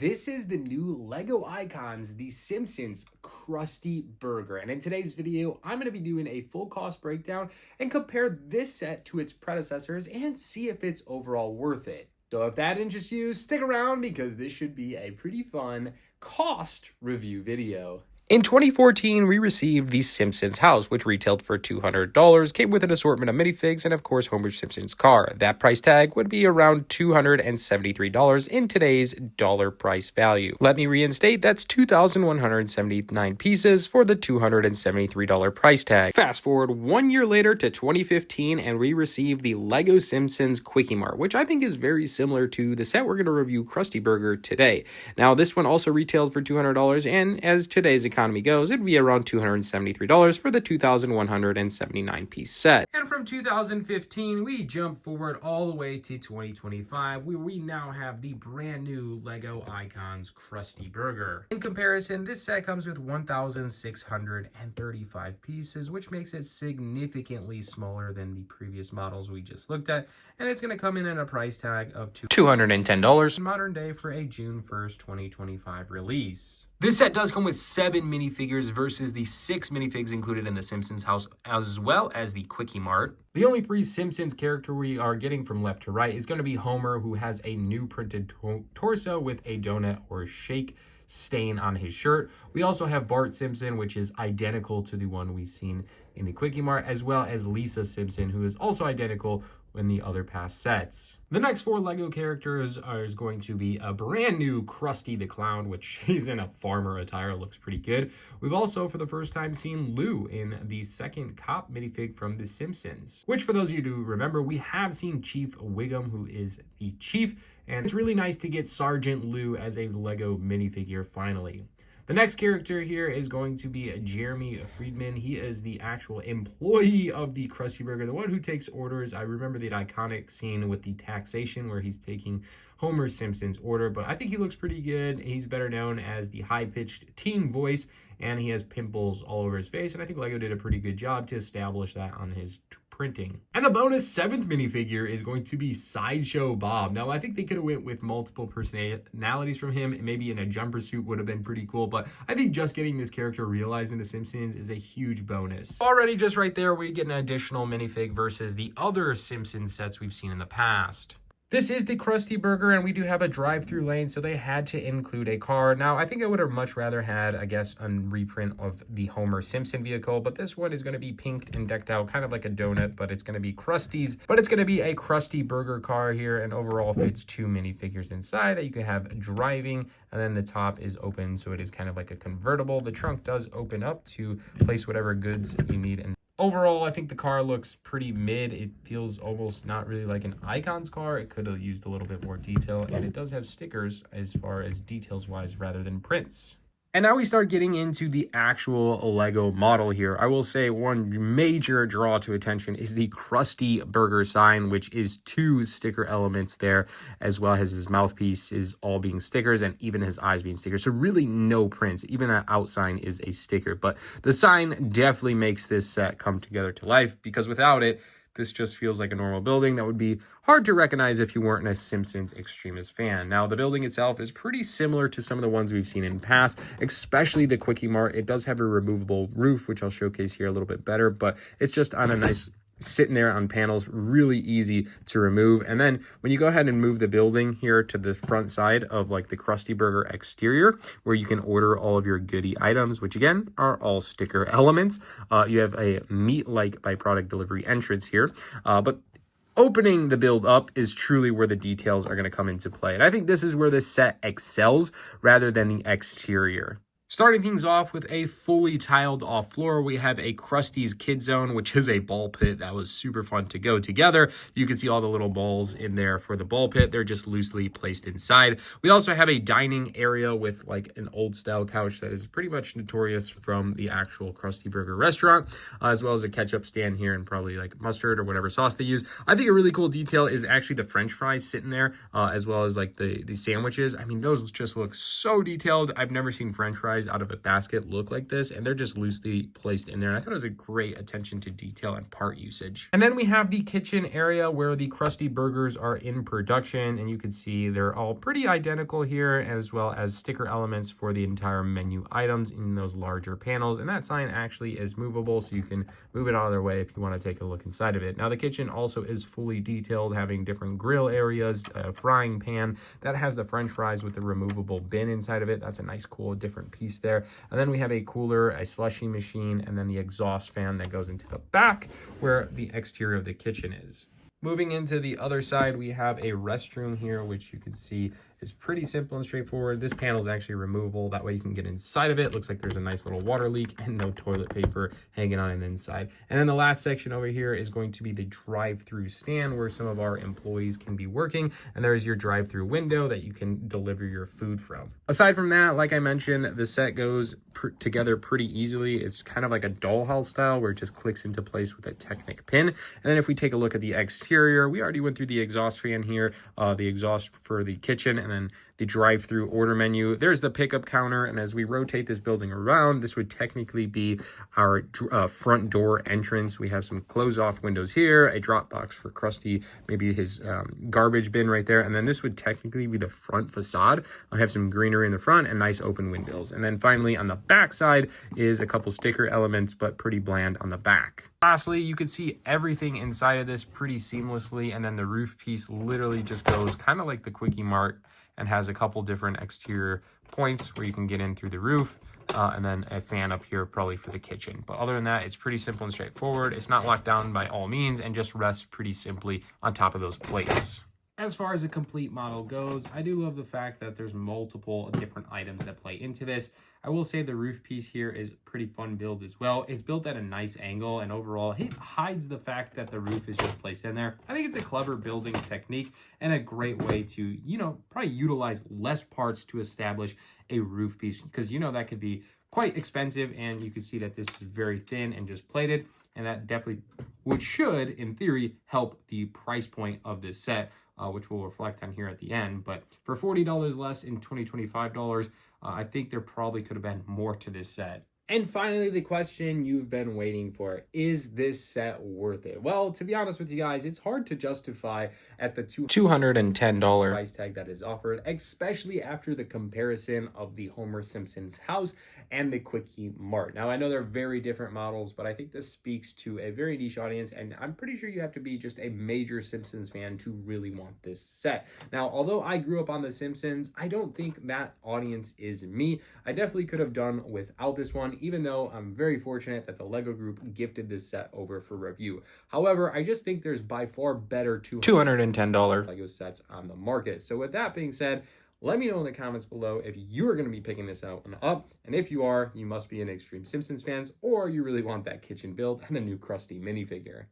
This is the new LEGO Icons, the Simpsons Krusty Burger. And in today's video, I'm going to be doing a full cost breakdown and compare this set to its predecessors and see if it's overall worth it. So if that interests you, stick around because this should be a pretty fun cost review video. In 2014, we received the Simpsons house, which retailed for $200, came with an assortment of minifigs, and of course, Homer Simpson's car. That price tag would be around $273 in today's dollar price value. Let me reinstate, that's 2,179 pieces for the $273 price tag. Fast forward 1 year later to 2015, and we received the LEGO Simpsons Quickie Mart, which I think is very similar to the set we're going to review, Krusty Burger, today. Now, this one also retailed for $200, and as today's economy goes, it'd be around $273 for the 2,179 piece set. And from 2015, we jump forward all the way to 2025, where we now have the brand new LEGO Icons Krusty Burger. In comparison, this set comes with 1,635 pieces, which makes it significantly smaller than the previous models we just looked at, and it's going to come in at a price tag of $210 modern day for a June 1st, 2025 release. This set does come with 7 minifigures versus the 6 minifigs included in the Simpsons house, as well as the Quickie Mart. The only 3 Simpsons character we are getting from left to right is going to be Homer, who has a new printed torso with a donut or shake stain on his shirt. We also have Bart Simpson, which is identical to the one we've seen in the Quickie Mart, as well as Lisa Simpson, who is also identical in the other past sets. The next 4 LEGO characters is going to be a brand new Krusty the Clown, which he's in a farmer attire, looks pretty good. We've also, for the first time, seen Lou in the second cop minifig from The Simpsons, which for those of you who remember, we have seen Chief Wiggum, who is the chief, and it's really nice to get Sergeant Lou as a LEGO minifigure finally. The next character here is going to be Jeremy Friedman. He is the actual employee of the Krusty Burger, the one who takes orders. I remember the iconic scene with the taxation where he's taking Homer Simpson's order, but I think he looks pretty good. He's better known as the high-pitched teen voice, and he has pimples all over his face, and I think LEGO did a pretty good job to establish that on his printing. And the bonus 7th minifigure is going to be Sideshow Bob. Now, I think they could have went with multiple personalities from him, and maybe in a jumper suit would have been pretty cool, but I think just getting this character realized in The Simpsons is a huge bonus. Already, just right there, we get an additional minifig versus the other Simpsons sets we've seen in the past. This is the Krusty Burger, and we do have a drive-through lane, so they had to include a car. Now, I think I would have much rather had, I guess, a reprint of the Homer Simpson vehicle, but this one is going to be pinked and decked out, kind of like a donut, but it's going to be Krusty's. But it's going to be a Krusty Burger car here, and overall fits 2 minifigures inside that you can have driving, and then the top is open, so it is kind of like a convertible. The trunk does open up to place whatever goods you need in. Overall, I think the car looks pretty mid. It feels almost not really like an Icons car. It could have used a little bit more detail, and it does have stickers as far as details-wise rather than prints. And now we start getting into the actual LEGO model here. I will say one major draw to attention is the Krusty Burger sign, which is 2 sticker elements there, as well as his mouthpiece is all being stickers and even his eyes being stickers. So really no prints. Even that out sign is a sticker. But the sign definitely makes this set come together to life, because without it, this just feels like a normal building that would be hard to recognize if you weren't a Simpsons extremist fan. Now, the building itself is pretty similar to some of the ones we've seen in the past, especially the Quickie Mart. It does have a removable roof, which I'll showcase here a little bit better, but it's just on a nice sitting there on panels, really easy to remove. And then when you go ahead and move the building here to the front side of like the Krusty Burger exterior, where you can order all of your goodie items, which again are all sticker elements. You have a meat-like by product delivery entrance here, but opening the build up is truly where the details are going to come into play. And I think this is where this set excels rather than the exterior. Starting things off with a fully tiled off floor, we have a Krusty's Kid Zone, which is a ball pit that was super fun to go together. You can see all the little balls in there for the ball pit. They're just loosely placed inside. We also have a dining area with like an old style couch that is pretty much notorious from the actual Krusty Burger restaurant, as well as a ketchup stand here and probably like mustard or whatever sauce they use. I think a really cool detail is actually the French fries sitting there, as well as like the sandwiches. I mean, those just look so detailed. I've never seen French fries fries out of a basket look like this, and they're just loosely placed in there. And I thought it was a great attention to detail and part usage. And then we have the kitchen area where the Krusty Burgers are in production, and you can see they're all pretty identical here, as well as sticker elements for the entire menu items in those larger panels. And that sign actually is movable, so you can move it out of their way if you want to take a look inside of it. Now the kitchen also is fully detailed, having different grill areas, a frying pan that has the French fries with the removable bin inside of it. That's a nice, cool, different piece there. And then we have a cooler, a slushy machine, and then the exhaust fan that goes into the back where the exterior of the kitchen is. Moving into the other side, we have a restroom here, which you can see is pretty simple and straightforward. This panel is actually removable. That way you can get inside of it. Looks like there's a nice little water leak and no toilet paper hanging on the inside. And then the last section over here is going to be the drive-through stand where some of our employees can be working. And there's your drive-through window that you can deliver your food from. Aside from that, like I mentioned, the set goes together pretty easily. It's kind of like a dollhouse style where it just clicks into place with a Technic pin. And then if we take a look at the exterior, we already went through the exhaust fan here, the exhaust for the kitchen, and then the drive-through order menu. There's the pickup counter, and as we rotate this building around, this would technically be our front door entrance. We have some close-off windows here, a drop box for Krusty, maybe his garbage bin right there, and then this would technically be the front facade. I have some greenery in the front and nice open windows. And then finally on the back side is a couple sticker elements, but pretty bland on the back. Lastly, you can see everything inside of this pretty seamlessly, and then the roof piece literally just goes kind of like the Quickie Mart and has a couple different exterior points where you can get in through the roof, and then a fan up here probably for the kitchen. But other than that, it's pretty simple and straightforward. It's not locked down by all means and just rests pretty simply on top of those plates. As far as a complete model goes, I do love the fact that there's multiple different items that play into this. I will say the roof piece here is pretty fun build as well. It's built at a nice angle, and overall it hides the fact that the roof is just placed in there. I think it's a clever building technique and a great way to, you know, probably utilize less parts to establish a roof piece, because, you know, that could be quite expensive, and you can see that this is very thin and just plated, and that definitely should, in theory, help the price point of this set, which we'll reflect on here at the end. But for $40 less in $25, I think there probably could have been more to this set. And finally, the question you've been waiting for, is this set worth it? Well, to be honest with you guys, it's hard to justify at the $210 price tag that is offered, especially after the comparison of the Homer Simpson's house and the Quickie Mart. Now, I know they're very different models, but I think this speaks to a very niche audience, and I'm pretty sure you have to be just a major Simpsons fan to really want this set. Now, although I grew up on The Simpsons, I don't think that audience is me. I definitely could have done without this one, even though I'm very fortunate that the LEGO group gifted this set over for review. However, I just think there's by far better $210 LEGO sets on the market. So with that being said, let me know in the comments below if you're going to be picking this out and up. And if you are, you must be an extreme Simpsons fans, or you really want that kitchen build and the new Krusty minifigure.